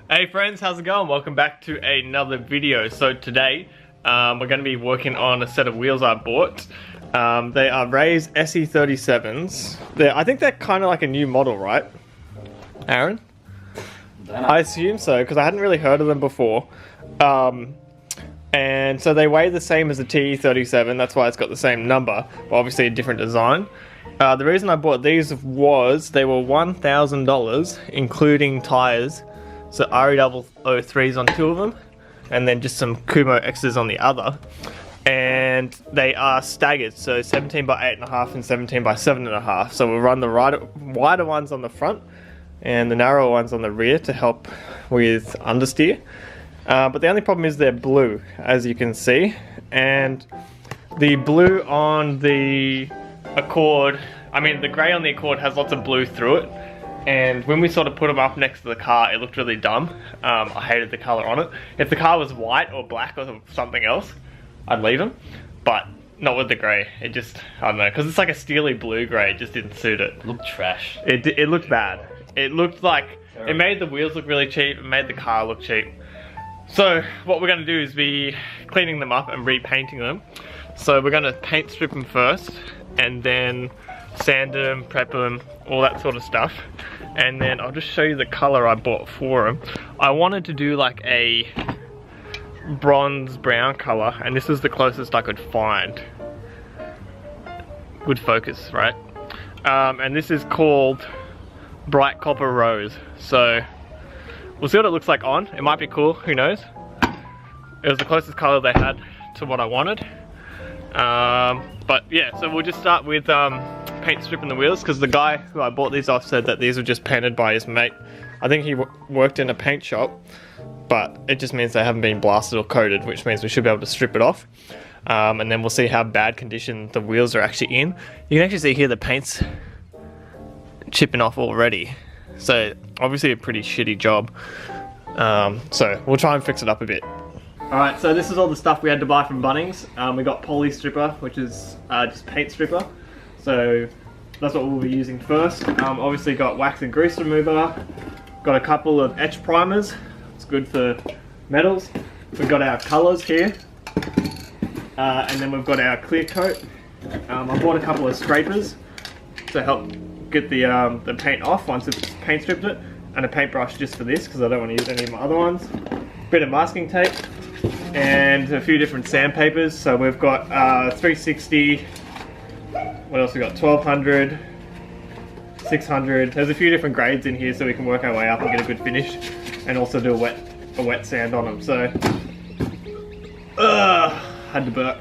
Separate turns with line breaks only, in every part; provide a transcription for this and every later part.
Hey friends, how's it going? Welcome back to another video. So today we're going to be working on a set of wheels I bought. They are Rays SE37s. I think they're kind of like a new model, right? Aaron? I assume so, because I hadn't really heard of them before. And so they weigh the same as the TE37, that's why it's got the same number, but obviously a different design. The reason I bought these was they were $1,000, including tyres. So RE003s on two of them, and then just some Kumo X's on the other. And they are staggered, so 17 by 8.5 and 17 by 7.5. So we'll run the wider ones on the front and the narrower ones on the rear to help with understeer. But the only problem is they're blue, as you can see. And the blue on the Accord, the grey on the Accord has lots of blue through it. And when we sort of put them up next to the car, it looked really dumb. I hated the colour on it. If the car was white or black or something else, I'd leave them. But not with the grey. It just, I don't know, because it's like a steely blue grey, it just didn't suit it.
It looked trash.
It looked bad. It looked like, it made the wheels look really cheap, it made the car look cheap. So what we're going to do is be cleaning them up and repainting them. So we're going to paint strip them first, and then sand them, prep them, all that sort of stuff. And then I'll just show you the color I bought for them. I wanted to do like a bronze brown color, and this is the closest I could find. Good focus, right? And this is called Bright Copper Rose. So we'll see what it looks like on. It might be cool, who knows? It was the closest color they had to what I wanted. But yeah, so we'll just start with paint stripping the wheels, because the guy who I bought these off said that these were just painted by his mate. I think he worked in a paint shop, but it just means they haven't been blasted or coated, which means we should be able to strip it off. And then we'll see how bad condition the wheels are actually in. You can actually see here the paint's chipping off already. So obviously a pretty shitty job. So we'll try and fix it up a bit. Alright, so this is all the stuff we had to buy from Bunnings. We got poly stripper, which is just paint stripper. So that's what we'll be using first. Obviously got wax and grease remover. Got a couple of etch primers. It's good for metals. We've got our colours here. And then we've got our clear coat. I bought a couple of scrapers to help get the paint off once it's paint stripped it. And a paintbrush just for this, because I don't want to use any of my other ones. Bit of masking tape. And a few different sandpapers. So we've got 360, what else we got, 1200, 600. There's a few different grades in here, so we can work our way up and get a good finish, and also do a wet sand on them. So had to burp.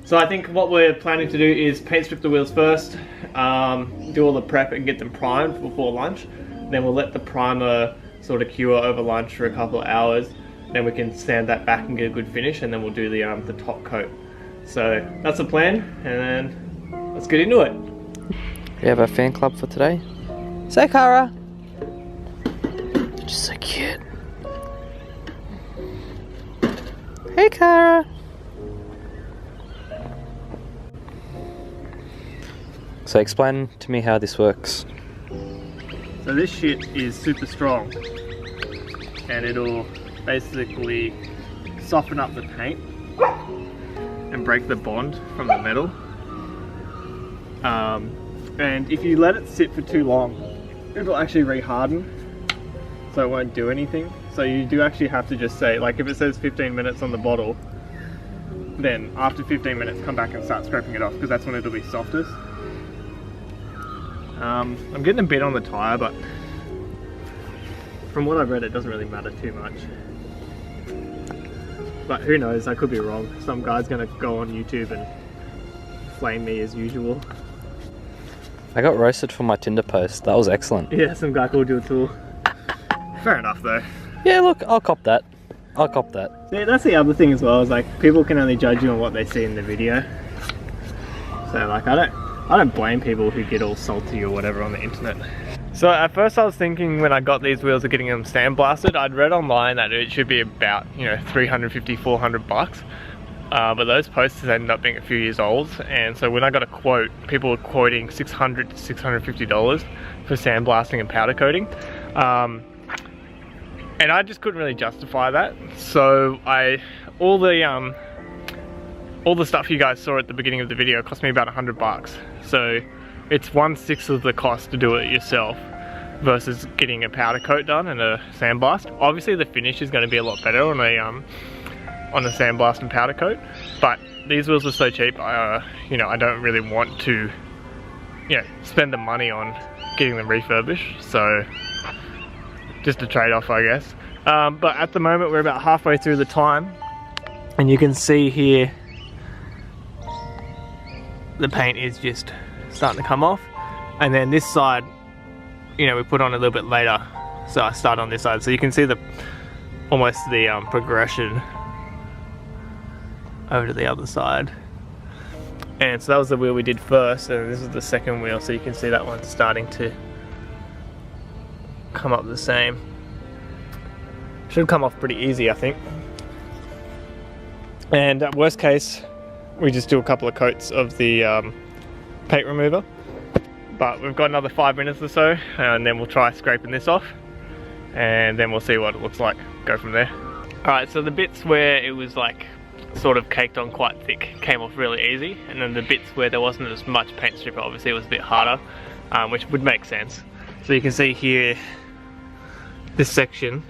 So I think what we're planning to do is paint strip the wheels first, do all the prep and get them primed before lunch. Then we'll let the primer sort of cure over lunch for a couple of hours. Then we can sand that back and get a good finish, and then we'll do the top coat. So that's the plan, and then let's get into it.
We have our fan club for today. Say Cara! Just so cute. Hey Cara! So explain to me how this works.
So this shit is super strong, and it'll basically soften up the paint and break the bond from the metal. And if you let it sit for too long, it'll actually re-harden, so it won't do anything. So you do actually have to just say, like if it says 15 minutes on the bottle, then after 15 minutes come back and start scraping it off, because that's when it'll be softest. I'm getting a bit on the tyre, but from what I've read it doesn't really matter too much. But who knows, I could be wrong. Some guy's gonna go on YouTube and flame me as usual.
I got roasted for my Tinder post. That was excellent.
Yeah, some guy called you a tool. Fair enough though.
Yeah, look, I'll cop that. I'll cop that.
Yeah, that's the other thing as well, is like people can only judge you on what they see in the video. So like I don't blame people who get all salty or whatever on the internet. So at first I was thinking when I got these wheels of getting them sandblasted, I'd read online that it should be about, $350, $400. But those posters ended up being a few years old, and so when I got a quote, people were quoting $600 to $650 for sandblasting and powder coating. And I just couldn't really justify that. So all the stuff you guys saw at the beginning of the video cost me about $100. So it's 1/6 of the cost to do it yourself versus getting a powder coat done and a sandblast. Obviously the finish is going to be a lot better on a sandblast and powder coat, but these wheels were so cheap, you know, I don't really want to, you know, spend the money on getting them refurbished. So just a trade-off, I guess. But at the moment we're about halfway through the time, and you can see here the paint is just starting to come off, and then this side, you know, we put on a little bit later, so I start on this side, so you can see almost the progression over to the other side. And so that was the wheel we did first, and this is the second wheel, so you can see that one's starting to come up the same. Should come off pretty easy, I think. And at worst case, we just do a couple of coats of the paint remover. But we've got another 5 minutes or so, and then we'll try scraping this off, and then we'll see what it looks like. Go from there. Alright, so the bits where it was like sort of caked on quite thick came off really easy, and then the bits where there wasn't as much paint strip, obviously it was a bit harder, which would make sense. So you can see here, this section.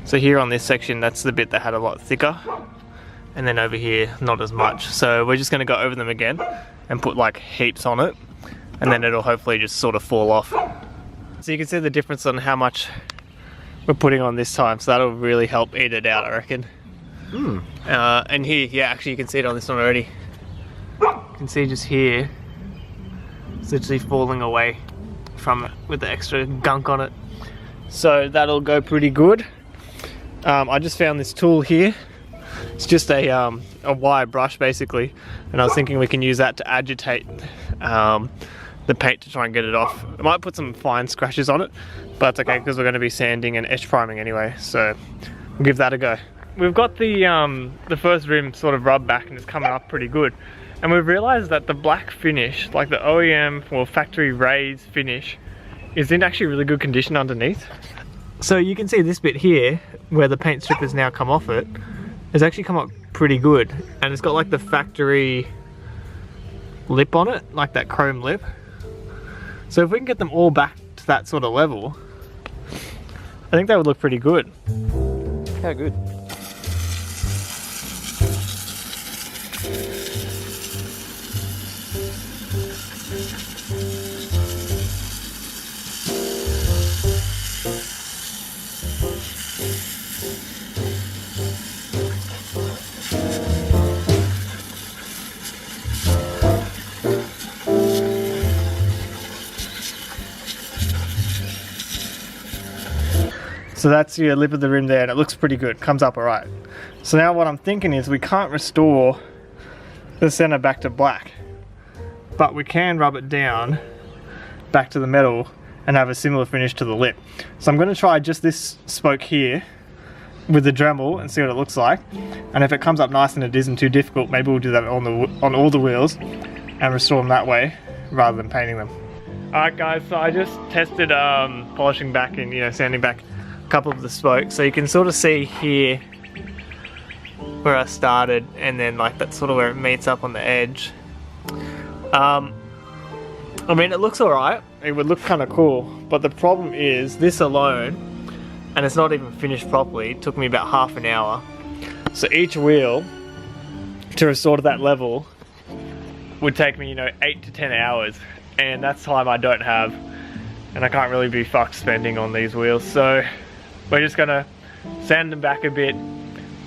So here on this section, that's the bit that had a lot thicker, and then over here, not as much. So we're just going to go over them again and put like heaps on it, and then it'll hopefully just sort of fall off. So you can see the difference on how much we're putting on this time, so that'll really help eat it out, I reckon. And here, yeah, actually you can see it on this one already. You can see just here, it's literally falling away from it with the extra gunk on it. So that'll go pretty good. I just found this tool here. It's just a wire brush basically, and I was thinking we can use that to agitate the paint to try and get it off. I might put some fine scratches on it, but it's okay because we're going to be sanding and etch priming anyway, so we'll give that a go. We've got the first rim sort of rubbed back and it's coming up pretty good, and we've realised that the black finish, like the OEM or factory Rays finish, is in actually really good condition underneath. So you can see this bit here where the paint strip has now come off it, has actually come up pretty good, and it's got like the factory lip on it, like that chrome lip. So if we can get them all back to that sort of level, I think that would look pretty good.
How good?
So that's your lip of the rim there, and it looks pretty good, comes up alright. So now what I'm thinking is we can't restore the center back to black, but we can rub it down back to the metal and have a similar finish to the lip. So I'm going to try just this spoke here with the Dremel and see what it looks like, and if it comes up nice and it isn't too difficult, maybe we'll do that on all the wheels and restore them that way rather than painting them. Alright guys, so I just tested polishing back and, you know, sanding back couple of the spokes, so you can sort of see here where I started, and then like that's sort of where it meets up on the edge. I mean, it looks alright, it would look kind of cool, but the problem is this alone, and it's not even finished properly, it took me about half an hour. So each wheel to restore to that level would take me, you know, 8 to 10 hours, and that's time I don't have, and I can't really be fucked spending on these wheels. So we're just gonna sand them back a bit,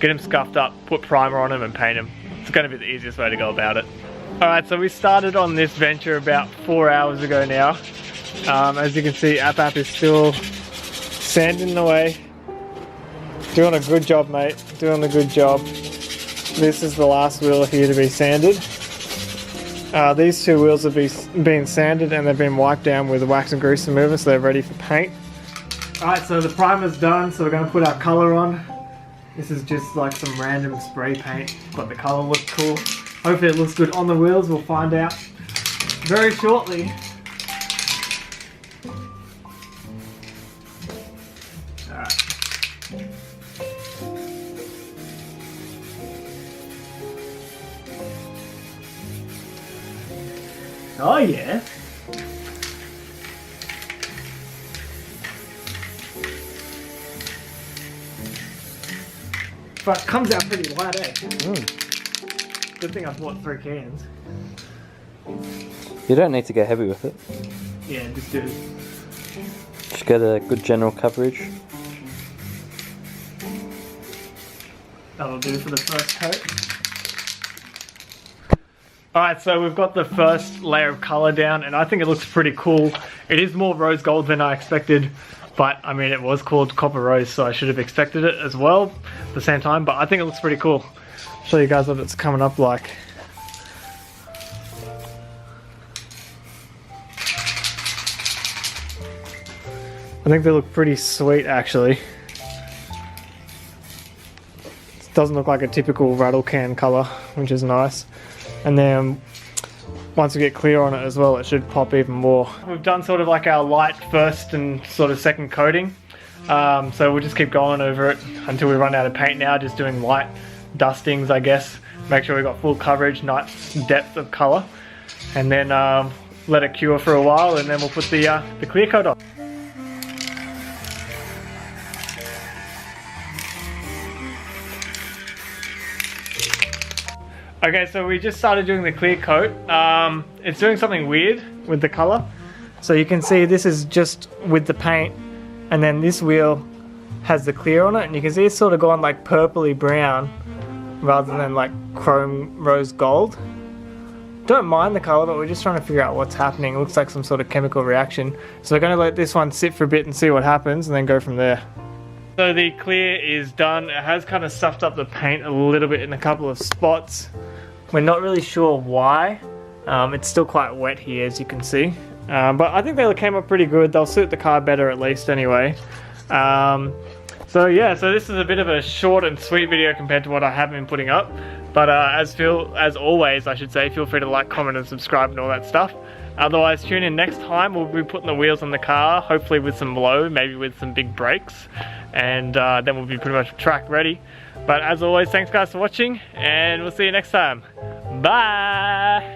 get them scuffed up, put primer on them and paint them. It's gonna be the easiest way to go about it. Alright, so we started on this venture about 4 hours ago now. As you can see, Apap is still sanding away. Doing a good job, mate, doing a good job. This is the last wheel here to be sanded. These two wheels have been sanded and they've been wiped down with wax and grease remover, so they're ready for paint. Alright, so the primer's done, so we're going to put our colour on. This is just like some random spray paint, but the colour looks cool. Hopefully it looks good on the wheels, we'll find out very shortly. Alright. Oh yeah. But it comes out pretty light, eh? Good thing I bought 3 cans.
You don't need to get heavy with it.
Yeah, just do it.
Just get a good general coverage.
That'll do for the first coat. Alright, so we've got the first layer of colour down, and I think it looks pretty cool. It is more rose gold than I expected, but I mean, it was called copper rose, so I should have expected it as well at the same time, but I think it looks pretty cool. I'll show you guys what it's coming up like. I think they look pretty sweet, actually. It doesn't look like a typical rattle can colour, which is nice. And then once we get clear on it as well, it should pop even more. We've done sort of like our light first and sort of second coating. So we'll just keep going over it until we run out of paint now, just doing light dustings, I guess. Make sure we've got full coverage, nice depth of colour. And then let it cure for a while, and then we'll put the clear coat on. Okay, so we just started doing the clear coat. It's doing something weird with the color. So you can see this is just with the paint, and then this wheel has the clear on it, and you can see it's sort of gone like purpley brown rather than like chrome rose gold. Don't mind the color, but we're just trying to figure out what's happening. It looks like some sort of chemical reaction. So we're going to let this one sit for a bit and see what happens, and then go from there. So the clear is done. It has kind of stuffed up the paint a little bit in a couple of spots. We're not really sure why. It's still quite wet here, as you can see. But I think they came up pretty good. They'll suit the car better at least anyway. So yeah, so this is a bit of a short and sweet video compared to what I have been putting up. But as always, I should say, feel free to like, comment and subscribe and all that stuff. Otherwise, tune in next time. We'll be putting the wheels on the car, hopefully with some low, maybe with some big brakes. And then we'll be pretty much track ready. But as always, thanks guys for watching, and we'll see you next time. Bye!